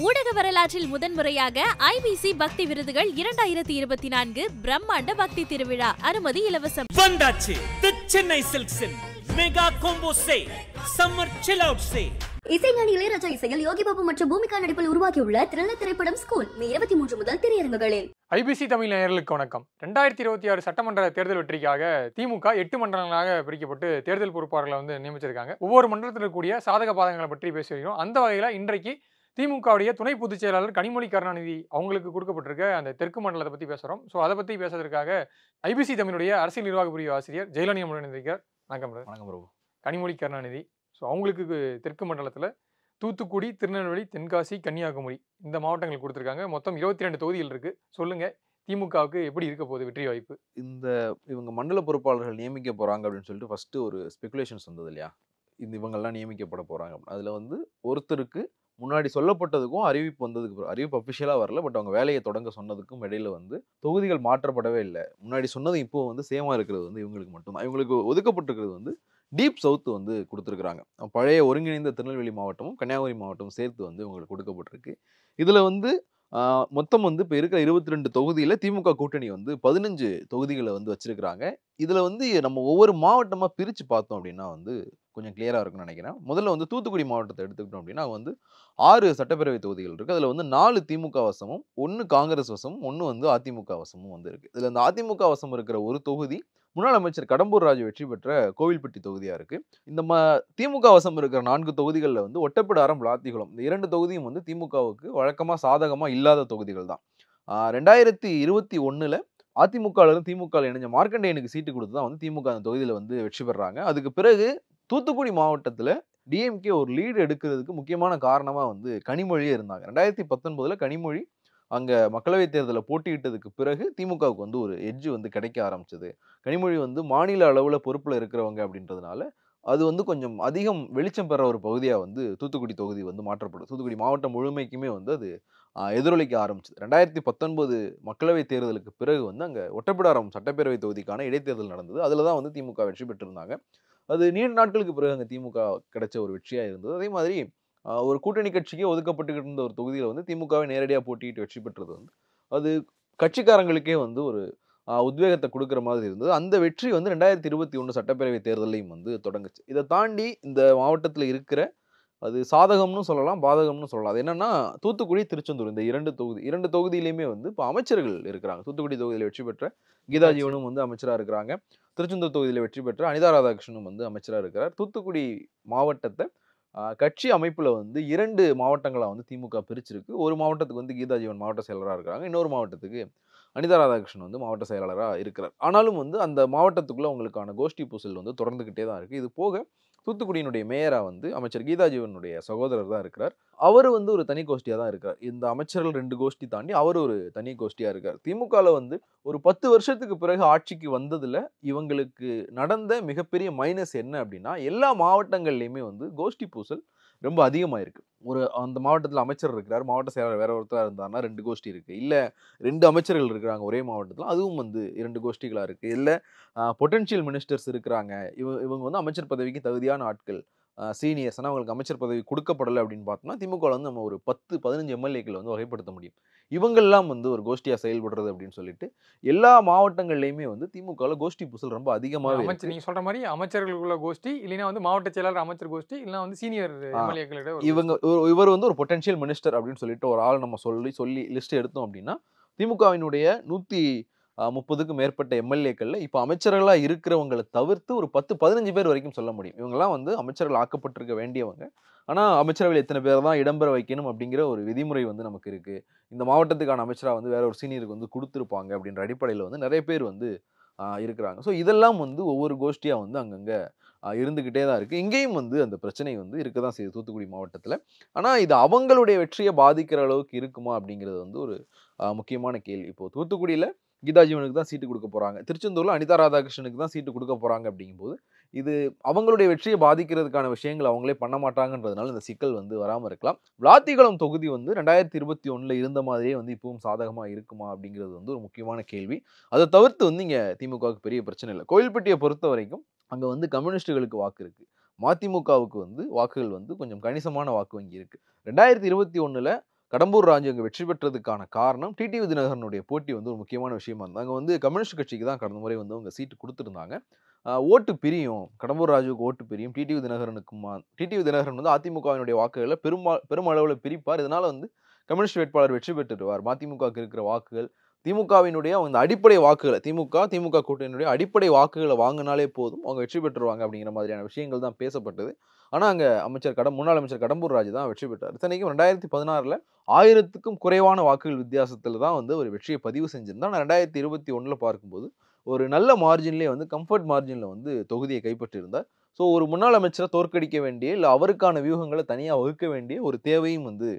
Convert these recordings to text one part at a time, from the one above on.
ஊடக வரலாற்றில் முதன்முறையாக ஐபிசி பக்தி விருதுகள் 2024 பிரம்மாண்ட பக்தி திருவிழா. அனுமதி இலவசம். வந்தாச்சு தி சென்னை சில்க்ஸின் mega combo sale, summer chill out sale. இசைஞானி இளையராஜா இசையில் யோகி பாபு மற்றும் பூமிகா நடிப்பில் உருவாக்கியுள்ள த்ரில்லர் திரைப்படம் ஸ்கூல் மே 23 முதல் திரையரங்குகளில். ஐபிசி தமிழ் நேயர்களுக்கு வணக்கம். 2026 சட்டமன்ற தேர்தல் வெற்றிக்காக திமுக 8 மண்டலங்களாக பிரிக்கப்பட்டு தேர்தல் பொறுப்பாளர்களை நியமிச்சிருக்காங்க. ஒவ்வொரு மண்டலத்தில் இருக்கக்கூடிய சாதக பாதகங்களை பற்றி பேசி வருகிறோம். அந்த வகையில் இன்றைக்கு திமுகவுடைய துணை பொதுச் செயலாளர் கனிமொழி கருணாநிதி அவங்களுக்கு கொடுக்கப்பட்டிருக்க அந்த தெற்கு மண்டலத்தை பற்றி பேசுகிறோம். ஸோ அதை பற்றி பேசுறதுக்காக ஐபிசி தமிழுடைய அரசியல் நிர்வாக பிரிவு ஆசிரியர் ஜெயலலிதா முருகன் இருக்கிறார். வணக்கம். வணக்கம் பிரபு. கனிமொழி கருணாநிதி ஸோ அவங்களுக்கு தெற்கு மண்டலத்தில் தூத்துக்குடி, திருநெல்வேலி, தென்காசி, கன்னியாகுமரி இந்த மாவட்டங்கள் கொடுத்துருக்காங்க. மொத்தம் 22 தொகுதிகள் இருக்குது. சொல்லுங்கள், திமுகவுக்கு எப்படி இருக்க போகுது வெற்றி வாய்ப்பு? இவங்க மண்டல பொறுப்பாளர்கள் நியமிக்க போகிறாங்க அப்படின்னு சொல்லிட்டு ஃபஸ்ட்டு ஒரு ஸ்பெகுலேஷன்ஸ் வந்தது இல்லையா, இவங்கெல்லாம் நியமிக்கப்பட போகிறாங்க. அதில் ஒருத்தருக்கு முன்னாடி சொல்லப்பட்டதுக்கும் அறிவிப்பு வந்ததுக்கு அறிவிப்பு அஃபிஷியலாக வரல, பட் அவங்க வேலையை தொடங்க சொன்னதுக்கும் இடையில தொகுதிகள் மாற்றப்படவே இல்லை. முன்னாடி சொன்னது இப்போ சேமாக இருக்கிறது இவங்களுக்கு மட்டும்தான். இவங்களுக்கு ஒதுக்கப்பட்டிருக்கிறது டீப் சவுத் கொடுத்துருக்குறாங்க. பழைய ஒருங்கிணைந்த திருநெல்வேலி மாவட்டமும் கன்னியாகுமரி மாவட்டமும் சேர்த்து இவங்களுக்கு கொடுக்கப்பட்டிருக்கு. இதில் மொத்தம் இப்போ இருக்கிற 22 தொகுதியில் திமுக கூட்டணி 15 தொகுதிகளை வச்சிருக்கிறாங்க. இதில் நம்ம ஒவ்வொரு மாவட்டமாக பிரித்து பார்த்தோம் அப்படின்னா கொஞ்சம் கிளியராக இருக்குன்னு நினைக்கிறேன். முதல்ல தூத்துக்குடி மாவட்டத்தை எடுத்துக்கிட்டோம் அப்படின்னா 6 சட்டப்பேரவை தொகுதிகள் இருக்குது. அதில் 4 திமுக வசமும் 1 காங்கிரஸ் வசமும் 1 அதிமுக வசமும் இருக்குது. இதில் அந்த அதிமுக வசம் இருக்கிற ஒரு தொகுதி முன்னாள் அமைச்சர் கடம்பூர் ராஜு வெற்றி பெற்ற கோவில்பட்டி தொகுதியாக இருக்குது. இந்த திமுக வசம் இருக்கிற 4 தொகுதிகளில் ஒட்டப்பிடாரம், விளாத்திகுளம் இந்த 2 தொகுதியும் திமுகவுக்கு வழக்கமாக சாதகமாக இல்லாத தொகுதிகள் தான். 2021 அதிமுகவிலிருந்து திமுக இணைஞ்ச மார்க்கண்டேயனுக்கு சீட்டு கொடுத்து தான் திமுக அந்த தொகுதியில் வெற்றி பெறாங்க. அதுக்கு பிறகு தூத்துக்குடி மாவட்டத்தில் டிஎம்கே ஒரு லீடு எடுக்கிறதுக்கு முக்கியமான காரணமாக கனிமொழியே இருந்தாங்க. 2019 கனிமொழி அங்கே மக்களவைத் தேர்தலில் போட்டியிட்டதுக்கு பிறகு திமுகவுக்கு ஒரு எட்ஜ் கிடைக்க ஆரம்பிச்சது. கனிமொழி மாநில அளவில் பொறுப்பில் இருக்கிறவங்க அப்படின்றதுனால அது கொஞ்சம் அதிகம் வெளிச்சம் பெற ஒரு பகுதியாக தூத்துக்குடி தொகுதி மாற்றப்படும். தூத்துக்குடி மாவட்டம் முழுமைக்குமே அது எதிரொலிக்க ஆரம்பிச்சது. 2019 மக்களவைத் தேர்தலுக்கு பிறகு அங்கே ஒட்டப்பிடாரம் சட்டப்பேரவை தொகுதிக்கான இடைத்தேர்தல் நடந்தது. அதில் தான் திமுக வெற்றி பெற்றிருந்தாங்க. அது நீண்ட நாட்களுக்கு பிறகு அங்கே திமுக கிடைச்ச ஒரு வெற்றியாக இருந்தது. அதே மாதிரி ஒரு கூட்டணி கட்சிக்கே ஒதுக்கப்பட்டுக்கிட்டு இருந்த ஒரு தொகுதியில் திமுகவை நேரடியாக போட்டியிட்டு வெற்றி பெற்றது அது கட்சிக்காரங்களுக்கே ஒரு உத்வேகத்தை கொடுக்குற மாதிரி இருந்தது. அந்த வெற்றி 2021 சட்டப்பேரவை தேர்தலையும் தொடங்குச்சு. இதை தாண்டி இந்த மாவட்டத்தில் இருக்கிற அது சாதகம்னு சொல்லலாம், பாதகம்னு சொல்லலாம். அது என்னன்னா, தூத்துக்குடி, திருச்செந்தூர் இந்த 2 தொகுதியிலையுமே இப்போ அமைச்சர்கள் இருக்கிறாங்க. தூத்துக்குடி தொகுதியில் வெற்றி பெற்ற கீதா ஜீவனும் அமைச்சராக இருக்கிறாங்க. திருச்செந்தூர் தொகுதியில் வெற்றி பெற்ற அனிதா ராதாகிருஷ்ணனும் அமைச்சராக இருக்கிறார். தூத்துக்குடி மாவட்டத்தை கட்சி அமைப்பில் 2 மாவட்டங்களாக திமுக பிரிச்சிருக்கு. ஒரு மாவட்டத்துக்கு கீதா ஜீவன் மாவட்ட செயலராக இருக்கிறாங்க. இன்னொரு மாவட்டத்துக்கு அனிதா ராதாகிருஷ்ணன் மாவட்ட செயலாளராக இருக்கிறார். ஆனாலும் அந்த மாவட்டத்துக்குள்ளே அவங்களுக்கான கோஷ்டி பூசல் தொடர்ந்துக்கிட்டே தான் இருக்குது. இது போக தூத்துக்குடியினுடைய மேயராக அமைச்சர் கீதா ஜீவனுடைய சகோதரர் தான் இருக்கிறார். அவர் ஒரு தனி கோஷ்டியாக தான் இருக்கார். இந்த அமைச்சர்கள் 2 கோஷ்டி தாண்டி அவர் ஒரு தனி கோஷ்டியாக இருக்கார். திமுகவில் ஒரு 10 வருஷத்துக்கு பிறகு ஆட்சிக்கு வந்ததில் இவங்களுக்கு நடந்த மிகப்பெரிய மைனஸ் என்ன அப்படின்னா, எல்லா மாவட்டங்கள்லையுமே கோஷ்டி பூசல் ரொம்ப அதிகமாக இருக்குது. அந்த மாவட்டத்தில் அமைச்சர் இருக்கிறார், மாவட்ட செயலாளர் வேற ஒருத்தராக இருந்தாருன்னா 2 கோஷ்டி இருக்குது. இல்லை 2 அமைச்சர்கள் இருக்கிறாங்க ஒரே மாவட்டத்தில், அதுவும் 2 கோஷ்டிகளாக இருக்குது. இல்லை பொட்டன்ஷியல் மினிஸ்டர்ஸ் இருக்கிறாங்க, இவங்க அமைச்சர் பதவிக்கு தகுதியான ஆட்கள், சீனியர்ஸ், ஆனால் அவங்களுக்கு அமைச்சர் பதவி கொடுக்கப்படலை அப்படின்னு பார்த்தோம்னா திமுகவில் நம்ம ஒரு 10-15 எம்எல்ஏக்கள் வகைப்படுத்த முடியும். இவங்கெல்லாம் ஒரு கோஷ்டியாக செயல்படுறது அப்படின்னு சொல்லிட்டு எல்லா மாவட்டங்கள்லையுமே திமுகவில் கோஷ்டி பூசல் ரொம்ப அதிகமாக. நீங்கள் சொல்கிற மாதிரி அமைச்சர்களுக்குள்ள கோஷ்டி, இல்லைன்னா மாவட்ட செயலாளர் அமைச்சர் கோஷ்டி, இல்லைன்னா சீனியர் எம்எல்ஏக்களிட இவர் ஒரு பொட்டன்ஷியல் மினிஸ்டர் அப்படின்னு சொல்லிட்டு ஒரு ஆள் நம்ம சொல்லி லிஸ்ட் எடுத்தோம் அப்படின்னா திமுகவினுடைய 130க்கும் மேற்பட்ட எம்எல்ஏக்களில் இப்போ அமைச்சர்களாக இருக்கிறவங்களை தவிர்த்து ஒரு 10-15 பேர் வரைக்கும் சொல்ல முடியும். இவங்கெல்லாம் அமைச்சர்கள் ஆக்கப்பட்டிருக்க வேண்டியவங்க. ஆனால் அமைச்சரவையில் எத்தனை பேர் தான் இடம்பெற வைக்கணும் அப்படிங்கிற ஒரு விதிமுறை நமக்கு இருக்குது. இந்த மாவட்டத்துக்கான அமைச்சராக வேற ஒரு சீனியருக்கு கொடுத்துருப்பாங்க அப்படின்ற அடிப்படையில் நிறைய பேர் இருக்கிறாங்க. ஸோ இதெல்லாம் ஒவ்வொரு கோஷ்டியாக அங்கங்கே இருந்துக்கிட்டே தான் இருக்குது. இங்கேயும் அந்த பிரச்சனை இருக்க தான் செய்யுது தூத்துக்குடி மாவட்டத்தில். ஆனால் இது அவங்களுடைய வெற்றியை பாதிக்கிற அளவுக்கு இருக்குமா அப்படிங்கிறது ஒரு முக்கியமான கேள்வி. இப்போது தூத்துக்குடியில் கீதா ஜீவனுக்கு தான் சீட்டு கொடுக்க போகிறாங்க, திருச்செந்தூரில் அனிதா ராதாகிருஷ்ணனுக்கு தான் சீட்டு கொடுக்க போகிறாங்க. அப்படிங்கும்போது இது அவங்களுடைய வெற்றியை பாதிக்கிறதுக்கான விஷயங்கள் அவங்களே பண்ண மாட்டாங்கன்றதுனால இந்த சிக்கல் வராமல் இருக்கலாம். விளாத்திகுளம் தொகுதி 2021 இருந்த மாதிரியே இப்பவும் சாதகமாக இருக்குமா அப்படிங்கிறது ஒரு முக்கியமான கேள்வி. அதை தவிர்த்து இங்கே திமுகவுக்கு பெரிய பிரச்சனை இல்லை. கோவில்பட்டியை பொறுத்த வரைக்கும் அங்கே கம்யூனிஸ்டுகளுக்கு வாக்கு இருக்குது, மதிமுகவுக்கு வாக்குகள் கொஞ்சம் கணிசமான வாக்கு வங்கி இருக்குது. 2021 கடம்பூர் ராஜு அங்கே வெற்றி பெற்றதுக்கான காரணம் டிடிவி தினகரனுடைய போட்டி வந்து ஒரு முக்கியமான விஷயமா இருந்தாங்க. அங்கே வந்து கம்யூனிஸ்ட் கட்சிக்கு தான் கடந்த முறை வந்து அவங்க சீட்டு கொடுத்துருந்தாங்க. ஓட்டு பிரியும், கடம்பூர் ராஜுவுக்கு ஓட்டு பிரியும், டிடிவி தினகரன் வந்து அதிமுகவினுடைய வாக்குகளை பெருமளவில் பிரிப்பார். இதனால வந்து கம்யூனிஸ்ட் வேட்பாளர் வெற்றி பெற்றுடுவார். மதிமுகவுக்கு இருக்கிற வாக்குகள் திமுகவினுடைய அந்த அடிப்படை வாக்குகளை திமுக கூட்டணியினுடைய அடிப்படை வாக்குகளை வாங்கினாலே போதும், அவங்க வெற்றி பெற்றுருவாங்க அப்படிங்கிற மாதிரியான விஷயங்கள் தான் பேசப்பட்டது. ஆனால் அங்கே முன்னாள் அமைச்சர் கடம்பூர் ராஜு தான் வெற்றி பெற்றார். இத்தனைக்கும் 2016 1000க்கும் குறைவான வாக்குகள் வித்தியாசத்தில் தான் வந்து ஒரு வெற்றியை பதிவு செஞ்சிருந்தார். ஆனால் 2021 பார்க்கும்போது ஒரு நல்ல மார்ஜின்லேயே வந்து கம்ஃபர்ட் மார்ஜினில் வந்து தொகுதியை கைப்பற்றியிருந்தார். ஸோ ஒரு முன்னாள் அமைச்சரை தோற்கடிக்க வேண்டிய இல்லை அவருக்கான வியூகங்களை தனியாக வகுக்க வேண்டிய ஒரு தேவையும் வந்து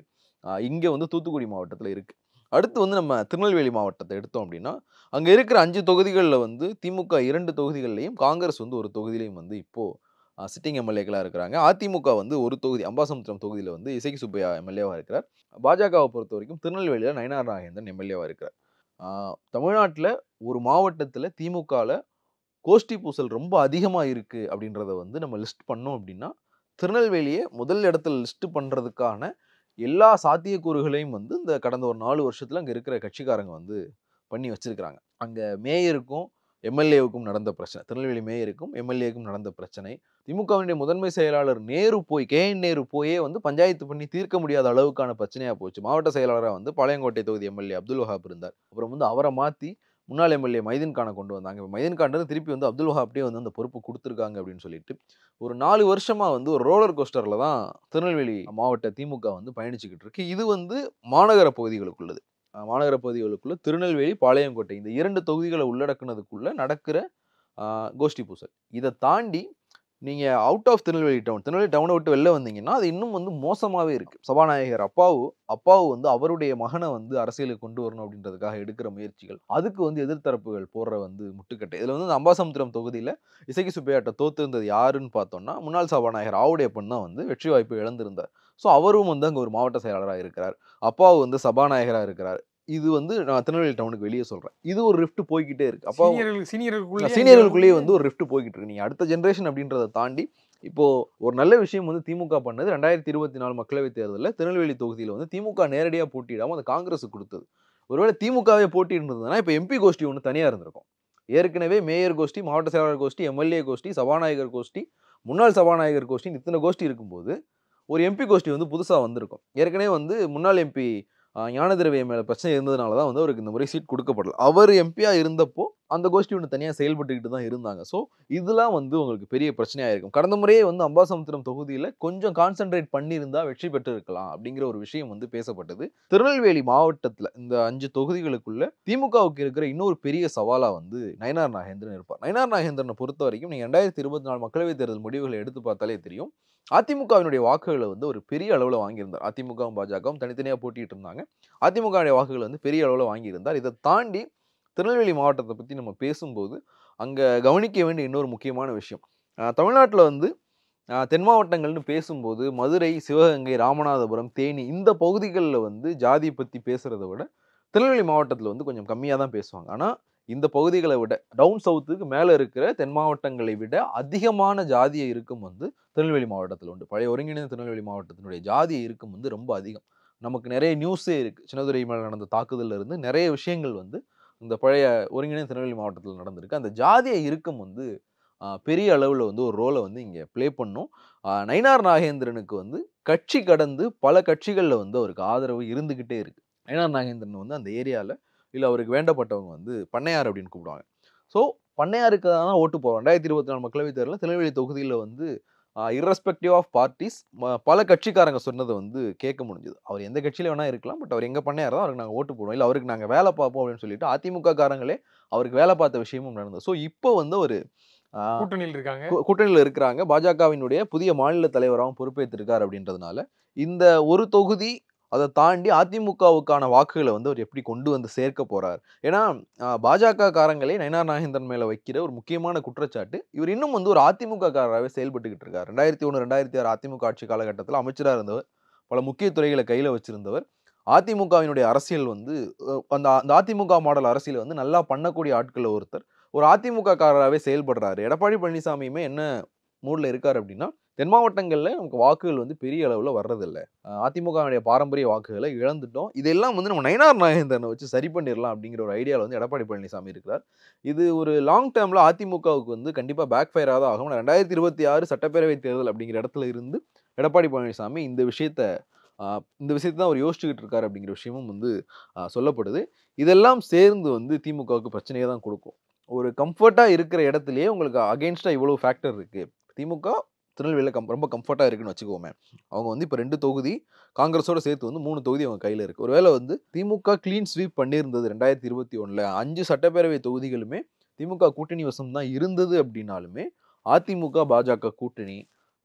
இங்கே வந்து தூத்துக்குடி மாவட்டத்தில் இருக்குது. அடுத்து வந்து நம்ம திருநெல்வேலி மாவட்டத்தை எடுத்தோம் அப்படின்னா அங்கே இருக்கிற 5 தொகுதிகளில் வந்து திமுக 2 தொகுதிகள்லையும் காங்கிரஸ் வந்து ஒரு தொகுதியிலையும் வந்து இப்போது சிட்டிங் எம்எல்ஏக்களாக இருக்கிறாங்க. அதிமுக வந்து ஒரு தொகுதி அம்பாசமுத்திரம் தொகுதியில் வந்து இசக்கி சுப்பையா எம்எல்ஏவாக இருக்கிறார். பாஜகவை பொறுத்த வரைக்கும் திருநெல்வேலியில் நயினார் நாகேந்திரன் எம்எல்ஏவாக இருக்கிறார். தமிழ்நாட்டில் ஒரு மாவட்டத்தில் திமுகவில் கோஷ்டி பூசல் ரொம்ப அதிகமாக இருக்குது அப்படின்றத வந்து நம்ம லிஸ்ட் பண்ணோம் அப்படின்னா திருநெல்வேலியை முதல் இடத்துல லிஸ்ட் பண்ணுறதுக்கான எல்லா சாத்தியக்கூறுகளையும் வந்து இந்த கடந்த ஒரு 4 வருஷத்தில் அங்கே இருக்கிற கட்சிக்காரங்க வந்து பண்ணி வச்சிருக்கிறாங்க. அங்கே மேயருக்கும் எம்எல்ஏவுக்கும் நடந்த பிரச்சனை, திருநெல்வேலி மேயருக்கும் எம்எல்ஏக்கும் நடந்த பிரச்சனை, திமுகவினுடைய முதன்மை செயலாளர் கேஎன் நேரு போயே வந்து பஞ்சாயத்து பண்ணி தீர்க்க முடியாத அளவுக்கான பிரச்சனையாக போச்சு. மாவட்ட செயலாளராக வந்து பாளையங்கோட்டை தொகுதி எம்எல்ஏ அப்துல் வஹாப் இருந்தார். அப்புறம் வந்து அவரை மாற்றி முன்னாள் எம்எல்ஏ மைதீன் கானை கொண்டு வந்தாங்க. இப்போ மைதீன் கான் திருப்பி வந்து அப்துல் வஹாப்டே வந்து அந்த பொறுப்பு கொடுத்துருக்காங்க அப்படின்னு சொல்லிட்டு ஒரு 4 வருஷமாக வந்து ஒரு ரோலர் கோஸ்டரில் தான் திருநெல்வேலி மாவட்ட திமுக வந்து பயணிச்சுக்கிட்டு இருக்கு. இது வந்து மாநகர பகுதிகளுக்குள்ளது. மாநகர பகுதிகளுக்குள்ள திருநெல்வேலி பாளையங்கோட்டை இந்த 2 தொகுதிகளை உள்ளடக்குனதுக்குள்ள நடக்கிற கோஷ்டி பூசல். இதை தாண்டி நீங்கள் அவுட் ஆஃப் திருநெல்வேலி டவுனை விட்டு வெளில வந்தீங்கன்னா அது இன்னும் வந்து மோசமாகவே இருக்குது. சபாநாயகர் அப்பாவு வந்து அவருடைய மகனை வந்து அரசியலுக்கு கொண்டு வரணும் அப்படின்றதுக்காக எடுக்கிற முயற்சிகள், அதுக்கு வந்து எதிர்த்தரப்புகள் போடுற வந்து முட்டுக்கட்டை. இதில் வந்து அம்பாசமுத்திரம் தொகுதியில் இசக்கி சுப்பையாட்ட தோத்துருந்தது யாருன்னு பார்த்தோம்னா முன்னாள் சபாநாயகர் ஆவுடையப்பன் தான் வந்து வெற்றி வாய்ப்பு இழந்திருந்தார். ஸோ அவரும் வந்து அங்கே ஒரு மாவட்ட செயலாளராக இருக்கிறார், அப்பாவு வந்து சபாநாயகராக இருக்கிறார். இது வந்து நான் திருநெல்வேலி டவுனுக்கு வெளியே சொல்கிறேன். இது ஒரு ரிஃப்ட் போய்கிட்டே இருக்கு. அப்போ சீனியர்களுக்குள்ளேயே வந்து ஒரு ரிஃப்ட் போய்கிட்டு இருக்கு. நீங்கள் அடுத்த ஜென்ரேஷன் அப்படின்றத தாண்டி இப்போ ஒரு நல்ல விஷயம் வந்து திமுக பண்ணது 2024 மக்களவைத் தேர்தலில் திருநெல்வேலி தொகுதியில் வந்து திமுக நேரடியாக போட்டியிடாமல் அது காங்கிரஸுக்கு கொடுத்தது. ஒருவேளை திமுகவே போட்டி இருந்ததுன்னா இப்போ எம்பி கோஷ்டி ஒன்று தனியாக இருந்திருக்கும். ஏற்கனவே மேயர் கோஷ்டி, மாவட்ட செயலாளர் கோஷ்டி, எம்எல்ஏ கோஷ்டி, சபாநாயகர் கோஷ்டி, முன்னாள் சபாநாயகர் கோஷ்டி, இத்தனை கோஷ்டி இருக்கும்போது ஒரு எம்பி கோஷ்டி வந்து புதுசாக வந்திருக்கும். ஏற்கனவே வந்து முன்னாள் எம்பி ஞானதிரவியம் மேலே பிரச்சனை இருந்ததுனால தான் வந்து அவருக்கு இந்த முறை சீட் கொடுக்கப்படல. அவர் எம்பியாக இருந்தப்போ அந்த கோஷ்டி ஒன்று தனியாக செயல்பட்டுக்கிட்டு தான் இருந்தாங்க. ஸோ இதெல்லாம் வந்து உங்களுக்கு பெரிய பிரச்சனையாக இருக்கும். கடந்த முறையே வந்து அம்பாசமுத்திரம் தொகுதியில் கொஞ்சம் கான்சென்ட்ரேட் பண்ணியிருந்தால் வெற்றி பெற்று இருக்கலாம் அப்படிங்கிற ஒரு விஷயம் வந்து பேசப்பட்டது. திருநெல்வேலி மாவட்டத்தில் இந்த 5 தொகுதிகளுக்குள்ள திமுகவுக்கு இருக்கிற இன்னொரு பெரிய சவாலாக வந்து நயினார் நாகேந்திரன் இருப்பார். நயினார் நாகேந்திரனை பொறுத்த வரைக்கும் நீங்கள் 2024 மக்களவைத் தேர்தல் முடிவுகளை எடுத்து பார்த்தாலே தெரியும். அதிமுகவினுடைய வாக்குகளை வந்து ஒரு பெரிய அளவில் வாங்கியிருந்தார். அதிமுகவும் பாஜகவும் தனித்தனியாக போட்டிட்டு இருந்தாங்க. அதிமுகவுடைய வாக்குகளை வந்து பெரிய அளவில் வாங்கியிருந்தார். இதை தாண்டி திருநெல்வேலி மாவட்டத்தை பற்றி நம்ம பேசும்போது அங்கே கவனிக்க வேண்டிய இன்னொரு முக்கியமான விஷயம், தமிழ்நாட்டில் வந்து தென் மாவட்டங்கள்னு பேசும்போது மதுரை, சிவகங்கை, ராமநாதபுரம், தேனி இந்த பகுதிகளில் வந்து ஜாதியை பற்றி பேசுகிறத விட திருநெல்வேலி மாவட்டத்தில் வந்து கொஞ்சம் கம்மியாக தான் பேசுவாங்க. ஆனால் இந்த பகுதிகளை விட டவுன் சவுத்துக்கு மேலே இருக்கிற தென் மாவட்டங்களை விட அதிகமான ஜாதிய இருக்கும் வந்து திருநெல்வேலி மாவட்டத்தில் உண்டு. பழைய ஒருங்கிணைந்த திருநெல்வேலி மாவட்டத்தினுடைய ஜாதிய இருக்கும் வந்து ரொம்ப அதிகம். நமக்கு நிறைய நியூஸே இருக்குது. சின்னதுரை மேலே நடந்த தாக்குதலில் இருந்து நிறைய விஷயங்கள் வந்து இந்த பழைய ஒருங்கிணைந்த திருநெல்வேலி மாவட்டத்தில் நடந்திருக்கு. அந்த ஜாதிய இறுக்கம் வந்து பெரிய அளவில் வந்து ஒரு ரோலை வந்து இங்கே ப்ளே பண்ணும். நயினார் நாகேந்திரனுக்கு வந்து கட்சி கடந்து பல கட்சிகளில் வந்து அவருக்கு ஆதரவு இருந்துக்கிட்டே இருக்குது. நயினார் நாகேந்திரன் வந்து அந்த ஏரியாவில் இல்லை அவருக்கு வேண்டப்பட்டவங்க வந்து பண்ணையார் அப்படின்னு கூப்பிடுவாங்க. ஸோ பண்ணையாருக்கு தான் ஓட்டு போவோம். 2024 மக்களவைத் தேர்தலில் திருநெல்வேலி தொகுதியில் வந்து இர்ரெஸ்பெக்டிவ் ஆஃப் பார்ட்டிஸ் பல கட்சிக்காரங்க சொன்னதை வந்து கேட்க முடிஞ்சுது. அவர் எந்த கட்சியில் வேணா இருக்கலாம், பட் அவர் எங்கள் பண்ணையார் தான், அவருக்கு நாங்கள் ஓட்டு போடுவோம், இல்லை அவருக்கு நாங்கள் வேலை பார்ப்போம் அப்படின்னு சொல்லிட்டு அதிமுக காரங்களே அவருக்கு வேலை பார்த்த விஷயமும் நடந்தது. ஸோ இப்போ வந்து ஒரு கூட்டணியில் இருக்கிறாங்க. பாஜகவினுடைய புதிய மாநில தலைவராகவும் பொறுப்பேற்றிருக்கார். அப்படின்றதுனால இந்த ஒரு தொகுதி அதை தாண்டி அதிமுகவுக்கான வாக்குகளை வந்து அவர் எப்படி கொண்டு வந்து சேர்க்க போறார். ஏன்னா பாஜக காரங்களே நயினார் நாகேந்திரன் மேல வைக்கிற ஒரு முக்கியமான குற்றச்சாட்டு, இவர் இன்னும் வந்து ஒரு அதிமுக காரராகவே செயல்பட்டுக்கிட்டு இருக்கார். 2001-2006 அதிமுக ஆட்சி காலகட்டத்தில் அமைச்சராக இருந்தவர், பல முக்கிய துறைகளை கையில வச்சிருந்தவர். அதிமுகவினுடைய அரசியல் வந்து அந்த அதிமுக மாடல் அரசியல் வந்து நல்லா பண்ணக்கூடிய ஆட்கள் ஒருத்தர் ஒரு அதிமுக காரராகவே செயல்படுறாரு. எடப்பாடி பழனிசாமியுமே என்ன மூடில் இருக்கார் அப்படின்னா, தென் மாவட்டங்களில் நமக்கு வாக்குகள் வந்து பெரிய அளவில் வர்றதில்லை. அதிமுகவுடைய பாரம்பரிய வாக்குகளை இழந்துட்டோம். இதெல்லாம் வந்து நம்ம நயினார் நாகேந்திரனை வச்சு சரி பண்ணிடலாம் அப்படிங்கிற ஒரு ஐடியாவில் வந்து எடப்பாடி பழனிசாமி இருக்கிறார். இது ஒரு லாங் டேர்மில் அதிமுகவுக்கு வந்து கண்டிப்பாக பேக் ஃபயராக தான் ஆகும். 2026 சட்டப்பேரவை தேர்தல் அப்படிங்கிற இடத்துல இருந்து எடப்பாடி பழனிசாமி இந்த விஷயத்தை தான் அவர் யோசிச்சுக்கிட்டு இருக்காரு அப்படிங்கிற விஷயமும் வந்து சொல்லப்படுது. இதெல்லாம் சேர்ந்து வந்து திமுகவுக்கு பிரச்சனையை தான் கொடுக்கும். ஒரு கம்ஃபர்ட்டாக இருக்கிற இடத்துலையே உங்களுக்கு அகெயின்ஸ்டாக இவ்வளோ ஃபேக்டர் இருக்குது. திமுக திருநெல்வேலியில் ரொம்ப கம்ஃபர்ட்டாக இருக்குன்னு வச்சுக்கோமே. அவங்க வந்து இப்போ 2 தொகுதி காங்கிரஸோட சேர்த்து வந்து 3 தொகுதி அவங்க கையில் இருக்குது. ஒருவேளை வந்து திமுக க்ளீன் ஸ்வீப் பண்ணியிருந்தது 2021 5 சட்டப்பேரவை தொகுதிகளுமே திமுக கூட்டணி வசம் தான் இருந்தது அப்படின்னாலுமே அதிமுக பாஜக கூட்டணி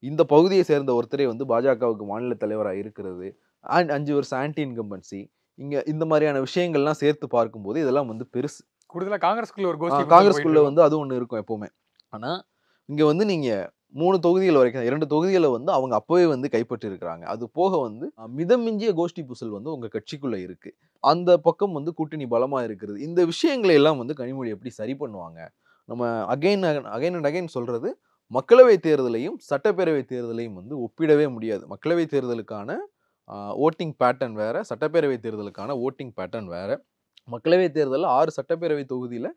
இந்த பகுதியை சேர்ந்த ஒருத்தரே வந்து பாஜகவுக்கு மாநில தலைவராக இருக்கிறது, 5 வருஷம் ஆன்டி இன்கம்பன்சி, இங்கே இந்த மாதிரியான விஷயங்கள்லாம் சேர்த்து பார்க்கும்போது இதெல்லாம் வந்து பெருசு. கூடுதலாக காங்கிரஸ்குள்ள ஒரு கோஷ்டி காங்கிரஸ்குள்ள வந்து அது ஒன்று இருக்கும் எப்பவுமே. ஆனால் இங்கே வந்து நீங்கள் 3 தொகுதிகள் வரைக்கும் 2 தொகுதிகளை வந்து அவங்க அப்போவே வந்து கைப்பற்றி இருக்கிறாங்க. அது போக வந்து மிதமிஞ்சிய கோஷ்டி பூசல் வந்து உங்கள் கட்சிக்குள்ளே இருக்குது. அந்த பக்கம் வந்து கூட்டணி பலமாக இருக்கிறது. இந்த விஷயங்களை எல்லாம் வந்து கனிமொழி எப்படி சரி பண்ணுவாங்க? நம்ம அகைன் அண்ட் அகைன் சொல்கிறது, மக்களவை தேர்தலையும் சட்டப்பேரவை தேர்தலையும் வந்து ஒப்பிடவே முடியாது. மக்களவை தேர்தலுக்கான ஓட்டிங் பேட்டர்ன் வேறு, சட்டப்பேரவை தேர்தலுக்கான ஓட்டிங் பேட்டர்ன் வேறு. மக்களவை தேர்தலில் 6 சட்டப்பேரவை தொகுதியில்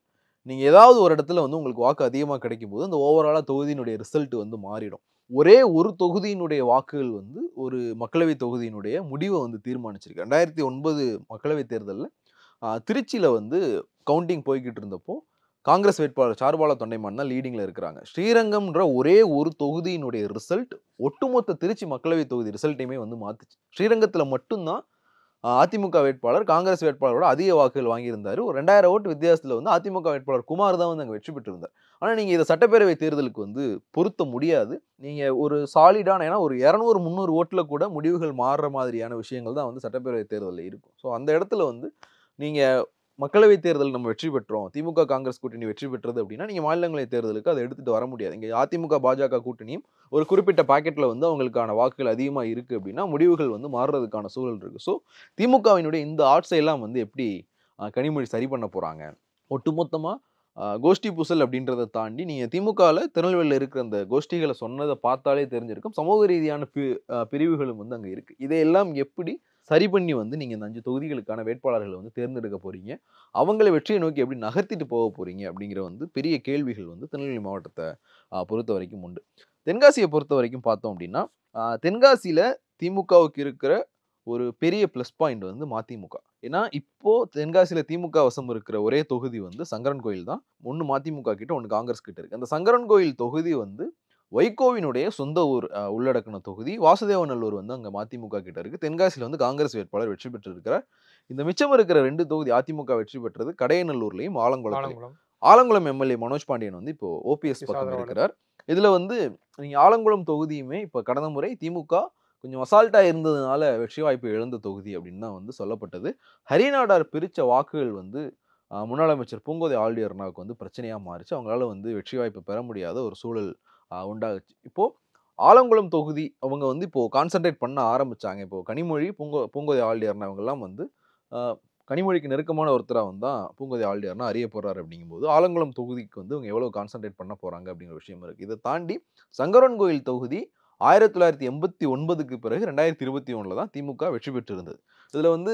நீங்கள் ஏதாவது ஒரு இடத்துல வந்து உங்களுக்கு வாக்கு அதிகமாக கிடைக்கும் போது அந்த ஓவராலாக தொகுதியினுடைய ரிசல்ட் வந்து மாறிடும். ஒரே ஒரு தொகுதியினுடைய வாக்குகள் வந்து ஒரு மக்களவை தொகுதியினுடைய முடிவை வந்து தீர்மானிச்சிருக்கு. 2009 மக்களவை தேர்தலில் திருச்சியில் வந்து கவுண்டிங் போய்கிட்டு இருந்தப்போ காங்கிரஸ் வேட்பாளர் சார்பாலா தொண்டைமான் தான் லீடிங்கில் இருக்கிறாங்க. ஸ்ரீரங்கம்ன்ற ஒரே ஒரு தொகுதியினுடைய ரிசல்ட் ஒட்டுமொத்த திருச்சி மக்களவை தொகுதி ரிசல்ட்டையுமே வந்து மாற்றுச்சு. ஸ்ரீரங்கத்தில் மட்டும்தான் அதிமுக வேட்பாளர் காங்கிரஸ் வேட்பாளரோட அதிக வாக்குகள் வாங்கியிருந்தார். ஒரு 2000 ஓட்டு வித்தியாசத்தில் வந்து அதிமுக வேட்பாளர் குமார் தான் வந்து அங்கே வெற்றி பெற்றிருந்தார். ஆனால் நீங்கள் இதை சட்டப்பேரவை தேர்தலுக்கு வந்து பொருத்த முடியாது. நீங்கள் ஒரு சாலிடான, ஏன்னா ஒரு 200-300 ஓட்டில் கூட முடிவுகள் மாறுற மாதிரியான விஷயங்கள் தான் வந்து சட்டப்பேரவை தேர்தலில் இருக்கும். ஸோ அந்த இடத்துல வந்து நீங்கள் மக்களவை தேர்தல் நம்ம வெற்றி பெற்றோம், திமுக காங்கிரஸ் கூட்டணி வெற்றி பெற்றது அப்படின்னா நீங்கள் மாநிலங்களவை தேர்தலுக்கு அதை எடுத்துகிட்டு வர முடியாது. இங்கே அதிமுக பாஜக கூட்டணியும் ஒரு குறிப்பிட்ட பாக்கெட்டில் வந்து அவங்களுக்கான வாக்குகள் அதிகமாக இருக்குது அப்படின்னா முடிவுகள் வந்து மாறுறதுக்கான சூழல் இருக்குது. ஸோ திமுகவினுடைய இந்த ஆட்சியெல்லாம் வந்து எப்படி கனிமொழி சரி பண்ண போகிறாங்க? ஒட்டுமொத்தமாக கோஷ்டி பூசல் அப்படின்றத தாண்டி நீங்கள் திமுகவில் திருநெல்வேலியில் இருக்கிற அந்த கோஷ்டிகளை சொன்னதை பார்த்தாலே தெரிஞ்சிருக்கும். சமூக ரீதியான பிரிவுகளும் வந்து அங்கே இருக்குது. இதையெல்லாம் எப்படி சரி பண்ணி வந்து நீங்கள் இந்த 5 தொகுதிகளுக்கான வேட்பாளர்களை வந்து தேர்ந்தெடுக்க போகிறீங்க, அவங்களை வெற்றியை நோக்கி எப்படி நகர்த்திட்டு போக போகிறீங்க அப்படிங்கிற வந்து பெரிய கேள்விகள் வந்து திருநெல்வேலி மாவட்டத்தை பொறுத்த வரைக்கும் உண்டு. தென்காசியை பொறுத்த வரைக்கும் பார்த்தோம் அப்படின்னா தென்காசியில் திமுகவுக்கு இருக்கிற ஒரு பெரிய ப்ளஸ் பாயிண்ட் வந்து மதிமுக. ஏன்னா இப்போது தென்காசியில் திமுக வசம் இருக்கிற ஒரே தொகுதி வந்து சங்கரன் கோயில் தான். ஒன்று மதிமுக கிட்ட, ஒன்று காங்கிரஸ் கிட்ட இருக்குது. அந்த சங்கரன் கோயில் தொகுதி வந்து வைகோவினுடைய சொந்த ஊர் உள்ளடக்கின தொகுதி. வாசுதேவநல்லூர் வந்து அங்கே மதிமுக கிட்ட இருக்குது. தென்காசியில் வந்து காங்கிரஸ் வேட்பாளர் வெற்றி பெற்று இருக்கிறார். இந்த மிச்சம் இருக்கிற 2 தொகுதி அதிமுக வெற்றி பெற்றது கடையநல்லூர்லையும் ஆலங்குளம் எம்எல்ஏ மனோஜ் பாண்டியன் வந்து இப்போ ஓபிஎஸ் பக்கம் இருக்கிறார். இதில் வந்து நீங்கள் ஆலங்குளம் தொகுதியுமே இப்போ கடந்த முறை திமுக கொஞ்சம் அசால்ட்டாக இருந்ததுனால வெற்றி வாய்ப்பு இழந்த தொகுதி அப்படின்னு தான் வந்து சொல்லப்பட்டது. ஹரிநாடார் பிரித்த வாக்குகள் வந்து முன்னாள் அமைச்சர் பூங்கோதை ஆழ்வார்னாவுக்கு வந்து பிரச்சனையாக மாறிச்சு. அவங்களால வந்து வெற்றி வாய்ப்பு பெற முடியாத ஒரு சூழல் உண்டாகுச்சு. இப்போது ஆலங்குளம் தொகுதி அவங்க வந்து இப்போது கான்சன்ட்ரேட் பண்ண ஆரம்பித்தாங்க. இப்போது கனிமொழி பூங்கோதை ஆழ்வார்னா அவங்கெல்லாம் வந்து கனிமொழிக்கு நெருக்கமான ஒருத்தராக வந்து தான் பூங்கோதை ஆழ்வார்னா அறிய போகிறார். அப்படிங்கும்போது ஆலங்குளம் தொகுதிக்கு வந்து அவங்க எவ்வளோ கான்சன்ட்ரேட் பண்ண போகிறாங்க அப்படிங்கிற விஷயம் இருக்குது. இதை தாண்டி சங்கரன் கோயில் தொகுதி 1989க்கு பிறகு 2021 தான் திமுக வெற்றி பெற்றிருந்தது. இதில் வந்து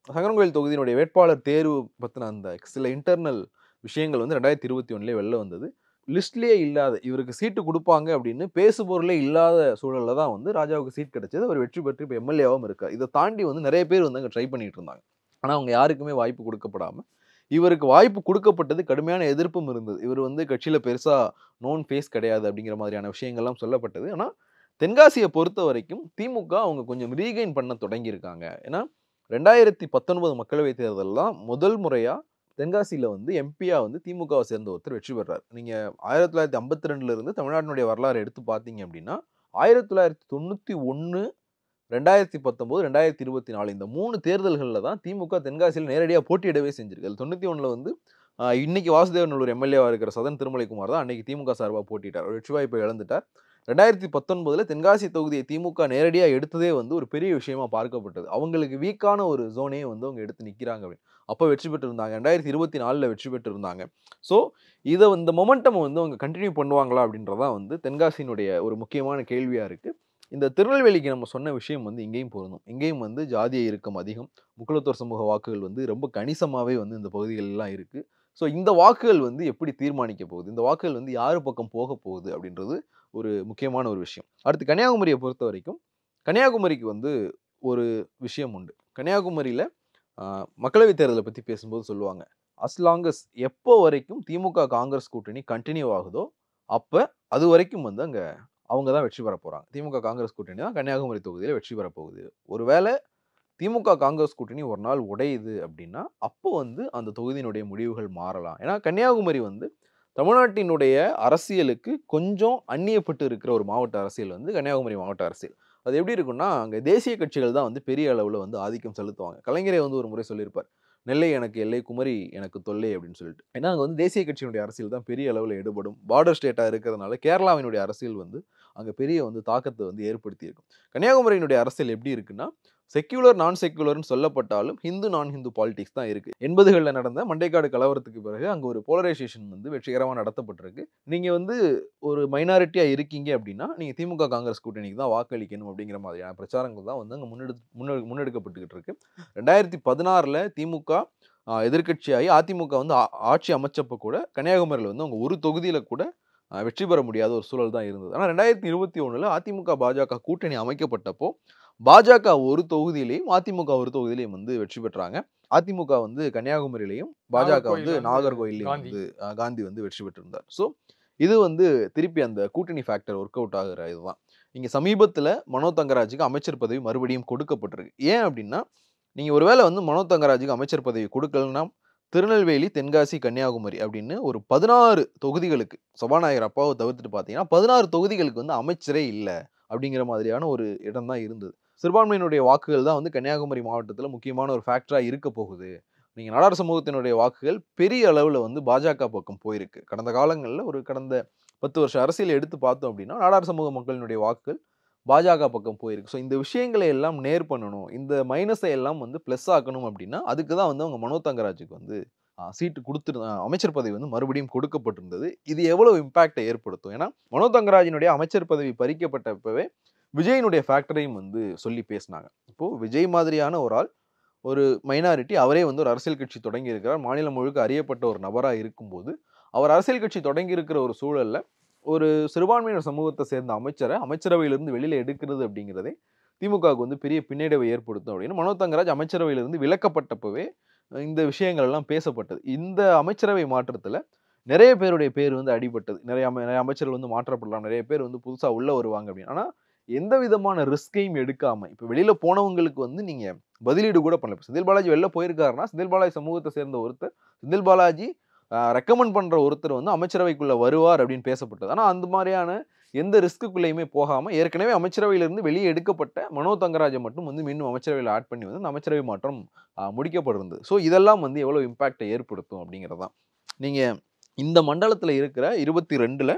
சங்கரன் கோயில் தொகுதியினுடைய வேட்பாளர் தேர்வு பற்றின அந்த சில இன்டர்னல் விஷயங்கள் வந்து 2021 வெளில வந்தது. லிஸ்ட்லேயே இல்லாத, இவருக்கு சீட்டு கொடுப்பாங்க அப்படின்னு பேசுபொருளே இல்லாத சூழலில் தான் வந்து ராஜாவுக்கு சீட் கிடைச்சது. அவர் வெற்றி பெற்று இப்போ எம்எல்ஏவாகவும் இருக்கார். இதை தாண்டி வந்து நிறைய பேர் வந்து அங்கே ட்ரை பண்ணிட்டு இருந்தாங்க. ஆனால் அவங்க யாருக்குமே வாய்ப்பு கொடுக்கப்படாமல் இவருக்கு வாய்ப்பு கொடுக்கப்பட்டது. கடுமையான எதிர்ப்பும் இருந்தது. இவர் வந்து கட்சியில் பெருசாக நோன் ஃபேஸ் கிடையாது அப்படிங்கிற மாதிரியான விஷயங்கள்லாம் சொல்லப்பட்டது. ஆனால் தென்காசியை பொறுத்த வரைக்கும் திமுக அவங்க கொஞ்சம் ரீகெயின் பண்ண தொடங்கியிருக்காங்க. ஏன்னா 2019 மக்களவை தேர்தல்லாம் முதல் முறையாக தென்காசியில் வந்து எம்பியாக வந்து திமுகவை சேர்ந்த ஒருத்தர் வெற்றி பெறார். நீங்கள் 1952 தமிழ்நாட்டினுடைய வரலாறு எடுத்து பார்த்தீங்க அப்படின்னா 1991, 2019, 2024 இந்த 3 தேர்தல்களில் தான் திமுக தென்காசியில் நேரடியாக போட்டியிடவே செஞ்சிருக்கு. 91 வந்து இன்னைக்கு வாசுதேவநல்லூர் எம்எல்ஏவாக இருக்கிற சதன் திருமலைக்குமார் தான் அன்னைக்கு திமுக சார்பாக போட்டிட்டார். வெற்றி வாய்ப்பை இழந்துட்டார். 2019 தென்காசி தொகுதியை திமுக நேரடியாக எடுத்ததே வந்து ஒரு பெரிய விஷயமா பார்க்கப்பட்டது. அவங்களுக்கு வீக்கான ஒரு ஜோனையே வந்து அவங்க எடுத்து நிற்கிறாங்க அப்படின்னு. அப்போ வெற்றி பெற்றிருந்தாங்க. 2024 வெற்றி பெற்றிருந்தாங்க. ஸோ இதை இந்த மொமெண்டம் வந்து அவங்க கண்டினியூ பண்ணுவாங்களா அப்படின்றதான் வந்து தென்காசியினுடைய ஒரு முக்கியமான கேள்வியாக இருக்குது. இந்த திருநெல்வேலிக்கு நம்ம சொன்ன விஷயம் வந்து இங்கேயும் பொருந்தும். இங்கேயும் வந்து ஜாதிய இறுக்கம் அதிகம், முக்குளத்தோர் சமூக வாக்குகள் வந்து ரொம்ப கணிசமாகவே வந்து இந்த பகுதிகளெல்லாம் இருக்குது. ஸோ இந்த வாக்குகள் வந்து எப்படி தீர்மானிக்க போகுது, இந்த வாக்குகள் வந்து யார் பக்கம் போக போகுது அப்படின்றது ஒரு முக்கியமான ஒரு விஷயம். அடுத்து கன்னியாகுமரியை பொறுத்த வரைக்கும் கன்னியாகுமரிக்கு வந்து ஒரு விஷயம் உண்டு. கன்னியாகுமரியில் மக்களவைத் தேர்தலை பற்றி பேசும்போது சொல்லுவாங்க, அஸ்லாங்கஸ் எப்போ வரைக்கும் திமுக காங்கிரஸ் கூட்டணி கண்டினியூ ஆகுதோ அப்போ அது வரைக்கும் வந்து அங்கே அவங்க தான் வெற்றி பெற போகிறாங்க. திமுக காங்கிரஸ் கூட்டணி தான் கன்னியாகுமரி தொகுதியில் வெற்றி பெற போகுது. ஒருவேளை திமுக காங்கிரஸ் கூட்டணி ஒரு நாள் உடையுது அப்படின்னா அப்போ வந்து அந்த தொகுதியினுடைய முடிவுகள் மாறலாம். ஏன்னா கன்னியாகுமரி வந்து தமிழ்நாட்டினுடைய அரசியலுக்கு கொஞ்சம் அந்நியப்பட்டு இருக்கிற ஒரு மாவட்ட அரசியல் வந்து கன்னியாகுமரி மாவட்ட அரசியல். அது எப்படி இருக்குன்னா, அங்கே தேசிய கட்சிகள் தான் வந்து பெரிய அளவில் வந்து ஆதிக்கம் செலுத்துவாங்க. கலைஞரே வந்து ஒரு முறை சொல்லியிருப்பார், நெல்லை எனக்கு எல்லை, குமரி எனக்கு தொல்லை அப்படின்னு சொல்லிட்டு. ஏன்னா அங்கே வந்து தேசிய கட்சியினுடைய அரசியல் தான் பெரிய அளவில் ஈடுபடும். பார்டர் ஸ்டேட்டாக இருக்கிறதுனால கேரளாவினுடைய அரசியல் வந்து அங்கே பெரிய வந்து தாக்கத்தை வந்து ஏற்படுத்தி இருக்கும். கன்னியாகுமரியினுடைய அரசியல் எப்படி இருக்குன்னா, செக்யூலர் நான் செக்யூலர்னு சொல்லப்பட்டாலும் ஹிந்து நான் ஹிந்து பாலிடிக்ஸ் தான் இருக்குது. 80களில் நடந்த மண்டைக்காடு கலவரத்துக்கு பிறகு அங்கே ஒரு போலரைசேஷன் வந்து வெற்றிகரமாக நடத்தப்பட்டிருக்கு. நீங்கள் வந்து ஒரு மைனாரிட்டியாக இருக்கீங்க அப்படின்னா நீங்கள் திமுக காங்கிரஸ் கூட்டணிக்கு தான் வாக்களிக்கணும் அப்படிங்கிற மாதிரியான பிரச்சாரங்கள் தான் வந்து அங்கே முன்னெடுக்கப்பட்டுக்கிட்டு இருக்கு. 2016 திமுக எதிர்கட்சியாகி அதிமுக வந்து ஆட்சி அமைச்சப்போ கூட கன்னியாகுமரியில் வந்து அவங்க ஒரு தொகுதியில் கூட வெற்றி பெற முடியாத ஒரு சூழல் தான் இருந்தது. ஆனால் 2021 அதிமுக பாஜக கூட்டணி அமைக்கப்பட்டப்போ பாஜக ஒரு தொகுதியிலையும் அதிமுக ஒரு தொகுதியிலையும் வந்து வெற்றி பெற்றாங்க. அதிமுக வந்து கன்னியாகுமரியிலையும் பாஜக வந்து நாகர்கோயிலையும் வந்து காந்தி வந்து வெற்றி பெற்றிருந்தார். ஸோ இது வந்து திருப்பி அந்த கூட்டணி ஃபேக்டர் ஒர்க் அவுட் ஆகிற இதுதான். இங்கே சமீபத்தில் மனோ தங்கராஜுக்கு அமைச்சர் பதவி மறுபடியும் கொடுக்கப்பட்டிருக்கு. ஏன் அப்படின்னா, நீங்கள் ஒருவேளை வந்து மனோ தங்கராஜுக்கு அமைச்சர் பதவி கொடுக்கலன்னா திருநெல்வேலி, தென்காசி, கன்னியாகுமரி அப்படின்னு ஒரு 16 தொகுதிகளுக்கு, சபாநாயகர் அப்பாவை தவிர்த்துட்டு பார்த்தீங்கன்னா 16 தொகுதிகளுக்கு வந்து அமைச்சரே இல்லை அப்படிங்கிற மாதிரியான ஒரு இடம் தான் இருந்தது. சிறுபான்மையினுடைய வாக்குகள் தான் வந்து கன்னியாகுமரி மாவட்டத்தில் முக்கியமான ஒரு ஃபேக்டராக இருக்க போகுது. நீங்கள் நாடார் சமூகத்தினுடைய வாக்குகள் பெரிய அளவில் வந்து பாஜக பக்கம் போயிருக்கு. கடந்த காலங்களில் கடந்த 10 வருஷ அரசியல் எடுத்து பார்த்தோம் அப்படின்னா நாடார் சமூக மக்களினுடைய வாக்குகள் பாஜக பக்கம் போயிருக்கு. ஸோ இந்த விஷயங்களை எல்லாம் நேர் பண்ணணும், இந்த மைனஸை எல்லாம் வந்து ப்ளஸ் ஆக்கணும் அப்படின்னா அதுக்கு தான் வந்து அவங்க மனோ தங்கராஜுக்கு வந்து சீட்டு அமைச்சர் பதவி வந்து மறுபடியும் கொடுக்கப்பட்டிருந்தது. இது எவ்வளவு இம்பாக்டை ஏற்படுத்தும்? ஏன்னா மனோ தங்கராஜினுடைய அமைச்சர் பதவி பறிக்கப்பட்டப்பவே விஜயினுடைய ஃபேக்டரையும் வந்து சொல்லி பேசினாங்க. இப்போது விஜய் மாதிரியான ஒரு ஆள், ஒரு மைனாரிட்டி, அவரே வந்து ஒரு அரசியல் கட்சி தொடங்கி இருக்கிறார், மாநிலம் முழுக்க அறியப்பட்ட ஒரு நபராக இருக்கும்போது அவர் அரசியல் கட்சி தொடங்கி இருக்கிற ஒரு சூழலில் ஒரு சிறுபான்மையினர் சமூகத்தை சேர்ந்த அமைச்சரை அமைச்சரவையிலிருந்து வெளியில் எடுக்கிறது அப்படிங்கிறதே திமுகவுக்கு வந்து பெரிய பின்னடைவை ஏற்படுத்தும் அப்படின்னு மனோ தங்கராஜ் அமைச்சரவையிலிருந்து விலக்கப்பட்டப்பவே இந்த விஷயங்கள் எல்லாம் பேசப்பட்டது. இந்த அமைச்சரவை மாற்றத்தில் நிறைய பேருடைய பேர் வந்து அடிபட்டது. நிறைய அமைச்சர்கள் வந்து மாற்றப்படலாம், நிறைய பேர் வந்து புதுசாக உள்ளே வருவாங்க அப்படின்னு. ஆனால் எந்த விதமான ரிஸ்கையும் எடுக்காமல் இப்போ வெளியில் போனவங்களுக்கு வந்து நீங்கள் பதிலீடு கூட பண்ணல. இப்போ செந்தில் பாலாஜி வெளில போயிருக்காருன்னா செந்தில் பாலாஜி சமூகத்தை சேர்ந்த ஒருத்தர், செந்தில் பாலாஜி ரெக்கமெண்ட் பண்ணுற ஒருத்தர் வந்து அமைச்சரவைக்குள்ளே வருவார் அப்படின்னு பேசப்பட்டது. ஆனால் அந்த மாதிரியான எந்த ரிஸ்க்குள்ளேயுமே போகாமல் ஏற்கனவே அமைச்சரவையிலிருந்து வெளியே எடுக்கப்பட்ட மனோ தங்கராஜை மட்டும் வந்து மீண்டும் அமைச்சரவையில் ஆட் பண்ணி வந்து அந்த அமைச்சரவை மாற்றம் முடிக்கப்பட்டிருந்தது. ஸோ இதெல்லாம் வந்து எவ்வளோ இம்பாக்டை ஏற்படுத்தும் அப்படிங்கிறதான். நீங்கள் இந்த மண்டலத்தில் இருக்கிற 22ல்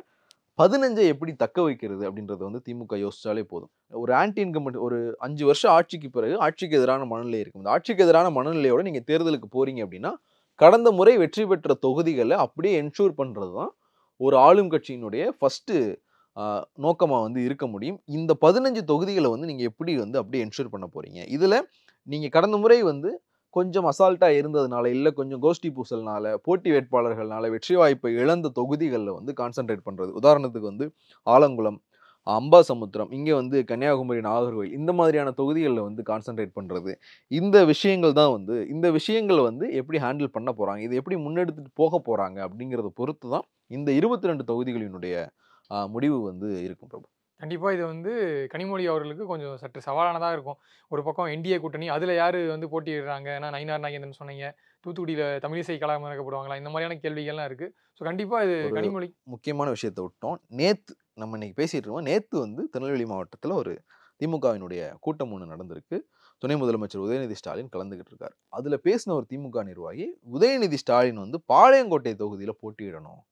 15 எப்படி தக்க வைக்கிறது அப்படின்றது வந்து திமுக யோசிச்சாலே போதும். ஒரு ஆன்டி இன்கம்பென்ட் ஒரு 5 வருஷம் ஆட்சிக்கு பிறகு ஆட்சிக்கு எதிரான மனநிலை இருக்கும். இந்த ஆட்சிக்கு எதிரான மனநிலையோட நீங்கள் தேர்தலுக்கு போறீங்க அப்படின்னா கடந்த முறை வெற்றி பெற்ற தொகுதிகளை அப்படியே என்ஷூர் பண்ணுறது தான் ஒரு ஆளும் கட்சியினுடைய ஃபஸ்ட்டு நோக்கமாக வந்து இருக்க முடியும். இந்த 15 தொகுதிகளை வந்து நீங்கள் எப்படி வந்து அப்படியே என்ஷூர் பண்ண போகிறீங்க? இதில் நீங்கள் கடந்த முறை வந்து கொஞ்சம் அசால்ட்டாக இருந்ததுனால, இல்லை கொஞ்சம் கோஷ்டி பூசல்னால, போட்டி வேட்பாளர்கள்னால வெற்றி வாய்ப்பை இழந்த தொகுதிகளில் வந்து கான்சன்ட்ரேட் பண்ணுறது. உதாரணத்துக்கு வந்து ஆலங்குளம், அம்பாசமுத்திரம், இங்கே வந்து கன்னியாகுமரி, நாகர்கோவில், இந்த மாதிரியான தொகுதிகளில் வந்து கான்சன்ட்ரேட் பண்ணுறது. இந்த விஷயங்கள் வந்து எப்படி ஹேண்டில் பண்ண போகிறாங்க, இது எப்படி முன்னெடுத்துட்டு போக போகிறாங்க அப்படிங்கிறத பொறுத்து தான் இந்த 22 தொகுதிகளினுடைய முடிவு வந்து இருக்கும் பிரபு. கண்டிப்பாக இது வந்து கனிமொழி அவர்களுக்கு கொஞ்சம் சற்று சவாலானதாக இருக்கும். ஒரு பக்கம் என்டிஏ கூட்டணி, அதில் யார் வந்து போட்டியிடுறாங்க? ஏன்னா நயினார் நாகேந்திரன் சொன்னீங்க, தூத்துக்குடியில் தமிழிசை கலாம் இறக்கப்படுவாங்களா, இந்த மாதிரியான கேள்விகள்லாம் இருக்குது. ஸோ கண்டிப்பாக இது கனிமொழி முக்கியமான விஷயத்தை விட்டோம். நேற்று நம்ம இன்னைக்கு பேசிகிட்டு இருக்கோம். நேற்று வந்து திருநெல்வேலி மாவட்டத்தில் ஒரு திமுகவினுடைய கூட்டம் ஒன்று நடந்திருக்கு. துணை முதலமைச்சர் உதயநிதி ஸ்டாலின் கலந்துக்கிட்டு இருக்கார். அதில் பேசின ஒரு திமுக நிர்வாகி, உதயநிதி ஸ்டாலின் வந்து பாளையங்கோட்டை தொகுதியில் போட்டியிடணும்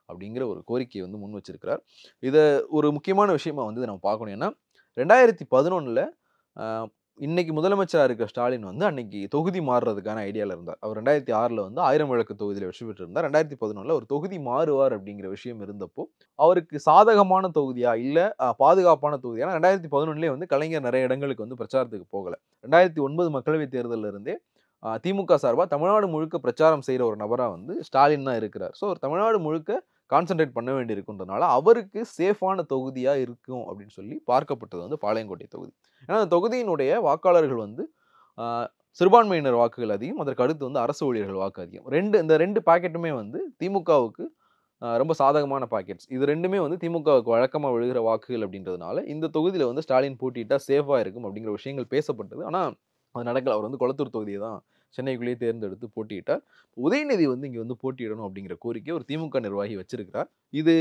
அப்படிங்கிற ஒரு கோரிக்கையை வந்து முன் வச்சிருக்கிறார். இதை ஒரு முக்கியமான விஷயமா வந்து நம்ம பார்க்கணும். ஏன்னா 2011 இன்னைக்கு முதலமைச்சராக இருக்கிற ஸ்டாலின் வந்து அன்னைக்கு தொகுதி மாறுறதுக்கான ஐடியாவில் இருந்தார். அவர் 2006 வந்து 1000 விளக்கு தொகுதியில் வெற்றி பெற்றிருந்தார். 2011 ஒரு தொகுதி மாறுவார் அப்படிங்கிற விஷயம் இருந்தப்போ அவருக்கு சாதகமான தொகுதியா இல்லை பாதுகாப்பான தொகுதியா? 2011 வந்து கலைஞர் நிறைய இடங்களுக்கு வந்து பிரச்சாரத்துக்கு போகலை. 2009 மக்களவைத் தேர்தலில் இருந்தே திமுக சார்பாக தமிழ்நாடு முழுக்க பிரச்சாரம் செய்கிற ஒரு நபராக வந்து ஸ்டாலின் தான் இருக்கிறார். ஸோ ஒரு தமிழ்நாடு முழுக்க கான்சென்ட்ரேட் பண்ண வேண்டி இருக்குன்றதுனால அவருக்கு சேஃபான தொகுதியாக இருக்கும் அப்படின்னு சொல்லி பார்க்கப்பட்டது வந்து பாளையங்கோட்டை தொகுதி. ஏன்னா அந்த தொகுதியினுடைய வாக்காளர்கள் வந்து சிறுபான்மையினர் வாக்குகள் அதிகம், அதற்கு அடுத்து வந்து அரசு ஊழியர்கள் வாக்கு அதிகம். இந்த ரெண்டு பாக்கெட்டுமே வந்து திமுகவுக்கு ரொம்ப சாதகமான பாக்கெட்ஸ். இது ரெண்டுமே வந்து திமுகவுக்கு வழக்கமாக விழுகிற வாக்குகள் அப்படின்றதுனால இந்த தொகுதியில் வந்து ஸ்டாலின் போட்டியிட்டா சேஃபாக இருக்கும் அப்படிங்கிற விஷயங்கள் பேசப்பட்டது. ஆனால் அது நடக்கல. அவர் வந்து கொளத்தூர் தொகுதியை தான் சென்னைக்குள்ளேயே தேர்ந்தெடுத்து போட்டியிட்டார். உதயநிதி வந்து இங்கே வந்து போட்டியிடணும் அப்படிங்கிற கோரிக்கை ஒரு திமுக நிர்வாகி வச்சிருக்கிறார். இது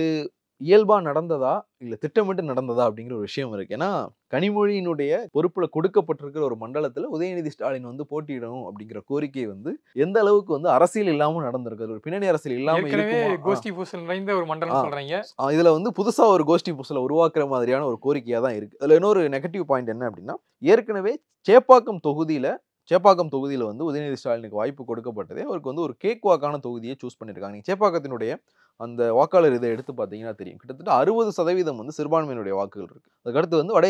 இயல்பா நடந்ததா இல்லை திட்டமிட்டு நடந்ததா அப்படிங்கிற ஒரு விஷயம் இருக்கு. ஏன்னா கனிமொழியினுடைய பொறுப்புல கொடுக்கப்பட்டிருக்கிற ஒரு மண்டலத்தில் உதயநிதி ஸ்டாலின் வந்து போட்டியிடணும் அப்படிங்கிற கோரிக்கை வந்து எந்த அளவுக்கு வந்து அரசியல் இல்லாம நடந்திருக்கு, ஒரு பின்னணி அரசியல் இல்லாம கோஷ்டி பூசல் நிறைந்த ஒரு மண்டலம் சொல்றீங்க. இதுல வந்து புதுசா ஒரு கோஷ்டி பூசலை உருவாக்குற மாதிரியான ஒரு கோரிக்கையா தான் இருக்கு. அதுல இன்னொரு நெகட்டிவ் பாயிண்ட் என்ன அப்படின்னா, ஏற்கனவே சேப்பாக்கம் தொகுதியில வந்து உதயநிதி ஸ்டாலினுக்கு வாய்ப்பு கொடுக்கப்பட்டதே அவருக்கு வந்து ஒரு கேக் வாக்கான தொகுதியை சூஸ் பண்ணியிருக்காங்க. நீங்க சேப்பாக்கத்தினுடைய அந்த வாக்காளர் இதை எடுத்து பார்த்தீங்கன்னா தெரியும், கிட்டத்தட்ட 60% வந்து சிறுபான்மையினுடைய வாக்குகள் இருக்கு. அதுக்கடுத்து வந்து வட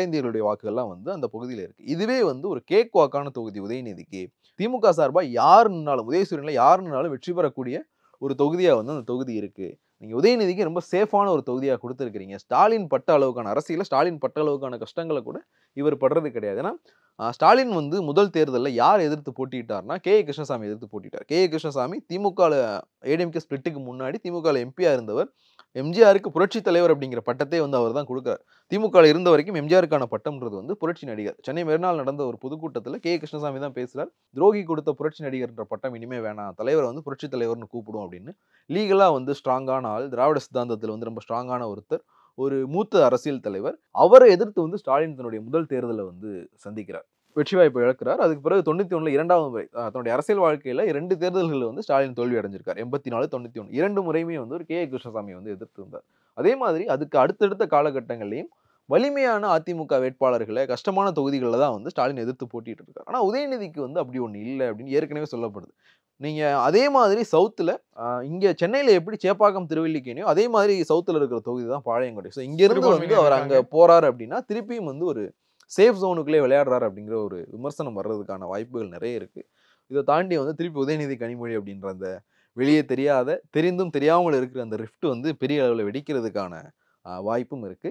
இந்தியர்களுடைய வாக்குகள்லாம் வந்து அந்த பகுதியில் இருக்கு. இதுவே வந்து ஒரு கேக் வாக்கான தொகுதி உதயநிதிக்கு திமுக சார்பா யாருன்னாலும் உதயசூரியன்ல யாருன்னாலும் வெற்றி பெறக்கூடிய ஒரு தொகுதியா வந்து அந்த தொகுதி இருக்கு. நீங்க உதயநிதிக்கு ரொம்ப சேஃபான ஒரு தொகுதியா கொடுத்துருக்கீங்க. ஸ்டாலின் பட்ட அளவுக்கான அரசியல ஸ்டாலின் பட்ட அளவுக்கான கஷ்டங்களை கூட இவர் படுறது கிடையாது. ஏன்னா ஸ்டாலின் வந்து முதல் தேர்தலில் யார் எதிர்த்து போட்டிட்டார்னா கே கிருஷ்ணசாமி எதிர்த்து போட்டிட்டார். கே கிருஷ்ணசாமி திமுக ஏடிஎம்கே ஸ்பிளிட்டுக்கு முன்னாடி திமுக எம்பியா இருந்தவர். எம்ஜிஆருக்கு புரட்சி தலைவர் அப்படிங்கிற பட்டத்தை வந்து அவர் தான் கொடுக்குறார். திமுக இருந்த வரைக்கும் எம்ஜிஆருக்கான பட்டம்ன்றது வந்து புரட்சி நடிகர். சென்னை மறுநாள் நடந்த ஒரு பொதுக்கூட்டத்தில் கே கிருஷ்ணசாமி தான் பேசுறார். துரோகி கொடுத்த புரட்சி நடிகர்ன்ற பட்டம் இனிமே வேணாம், தலைவரை வந்து புரட்சி தலைவர்னு கூப்பிடும் அப்படின்னு. லீகலா வந்து ஸ்ட்ராங்கான ஆள், திராவிட சித்தாந்தத்தில் வந்து ரொம்ப ஸ்ட்ராங்கான ஒருத்தர், ஒரு மூத்த அரசியல் தலைவர். அவரை எதிர்த்து வந்து ஸ்டாலின் தன்னுடைய முதல் தேர்தலை வந்து சந்திக்கிறார், வெற்றி வாய்ப்பை இழக்கிறார். அதுக்கு பிறகு 91 இரண்டாவது முறை தன்னுடைய அரசியல் வாழ்க்கையில 2 தேர்தல்களில் வந்து ஸ்டாலின் தோல்வி அடைஞ்சிருக்கார். 84, 91 2 முறையுமே வந்து ஒரு கே கிருஷ்ணசாமி வந்து எதிர்த்து இருந்தார். அதே மாதிரி அதுக்கு அடுத்தடுத்த காலகட்டங்களையும் வலிமையான அதிமுக வேட்பாளர்களை கஷ்டமான தொகுதிகளில் தான் வந்து ஸ்டாலின் எதிர்த்து போட்டிட்டு இருக்காரு. ஆனால் உதயநிதிக்கு வந்து அப்படி ஒன்று இல்லை அப்படின்னு ஏற்கனவே சொல்லப்படுது. நீங்க அதே மாதிரி சவுத்துல இங்க சென்னையில எப்படி சேப்பாக்கம் திருவல்லிக்கேணியோ அதே மாதிரி சவுத்துல இருக்கிற தொகுதி தான் பாளையங்கோட்டை. ஸோ இங்க இருந்து வந்து அவர் அங்க போறாரு அப்படின்னா திருப்பியும் வந்து ஒரு சேஃப் ஜோனுக்குள்ளே விளையாடுறாரு அப்படிங்கிற ஒரு விமர்சனம் வர்றதுக்கான வாய்ப்புகள் நிறைய இருக்கு. இதை தாண்டி வந்து திருப்பி உதயநிதி கனிமொழி அப்படின்ற அந்த வெளியே தெரிந்தும் தெரியாமல் இருக்கிற அந்த ரிஃப்ட் வந்து பெரிய அளவில் வெடிக்கிறதுக்கான வாய்ப்பும் இருக்கு.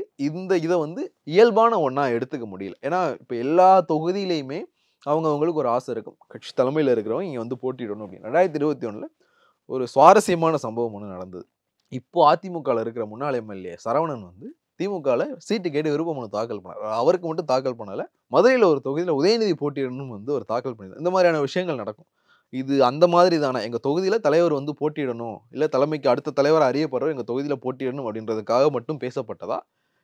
இதை வந்து இயல்பான ஒன்றா எடுத்துக்க முடியல. ஏன்னா இப்போ எல்லா தொகுதியிலையுமே அவங்களுக்கு ஒரு ஆசை இருக்கும், கட்சி தலைமையில் இருக்கிறவங்க இங்கே வந்து போட்டிடணும் அப்படின்னு. 2021 ஒரு சுவாரஸ்யமான சம்பவம் ஒன்று நடந்தது. இப்போ அதிமுகவில் இருக்கிற முன்னாள் எம்எல்ஏ சரவணன் வந்து திமுகவில் சீட்டு கேட்டு விருப்ப மனு தாக்கல் பண்ணார். அவருக்கு மட்டும் தாக்கல் பண்ணல, மதுரையில் ஒரு தொகுதியில் உதயநிதி போட்டியிடணும் வந்து ஒரு தாக்கல் பண்ணியிருந்தார். இந்த மாதிரியான விஷயங்கள் நடக்கும். இது அந்த மாதிரி தானே எங்கள் தொகுதியில் தலைவர் வந்து போட்டியிடணும், இல்லை தலைமைக்கு அடுத்த தலைவர் அறியப்படுறோம் எங்கள் தொகுதியில் போட்டியிடணும் அப்படின்றதுக்காக மட்டும் பேசப்பட்டதா,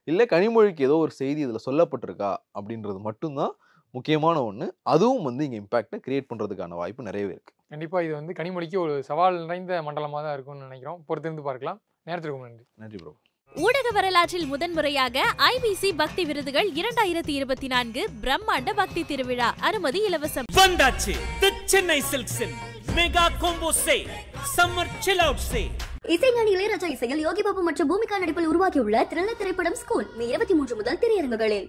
இல்லை கனிமொழிக்கு ஏதோ ஒரு செய்தி இதில் சொல்லப்பட்டிருக்கா அப்படின்றது மட்டும்தான் முக்கியமான ஒன்று. அதுவும் வந்து இங்கே இம்பாக்டை கிரியேட் பண்ணுறதுக்கான வாய்ப்பு நிறையவே இருக்குது. கண்டிப்பாக இது வந்து கனிமொழிக்கு ஒரு சவால் நிறைந்த மண்டலமாக தான் இருக்கும்னு நினைக்கிறோம். பொறுத்திருந்து பார்க்கலாம். நேரத்திற்கு நன்றி. நன்றி ப்ரோ. ஊடக வரலாற்றில் முதன்முறையாக ஐபிசி பக்தி விருதுகள் 2024 பிரம்மாண்ட பக்தி திருவிழா. அனுமதி இலவசம். வந்தாச்சு தி சென்னை சில்க்ஸின் mega combo sale, summer chill out sale. இசைஞானி இளையராஜா இசையில் யோகி பாபு மற்றும் பூமிகா நடிப்பில் உருவாக்கியுள்ள த்ரில்லர் திரைப்படம் ஸ்கூல் மே 23 முதல் திரையரங்குகளில்.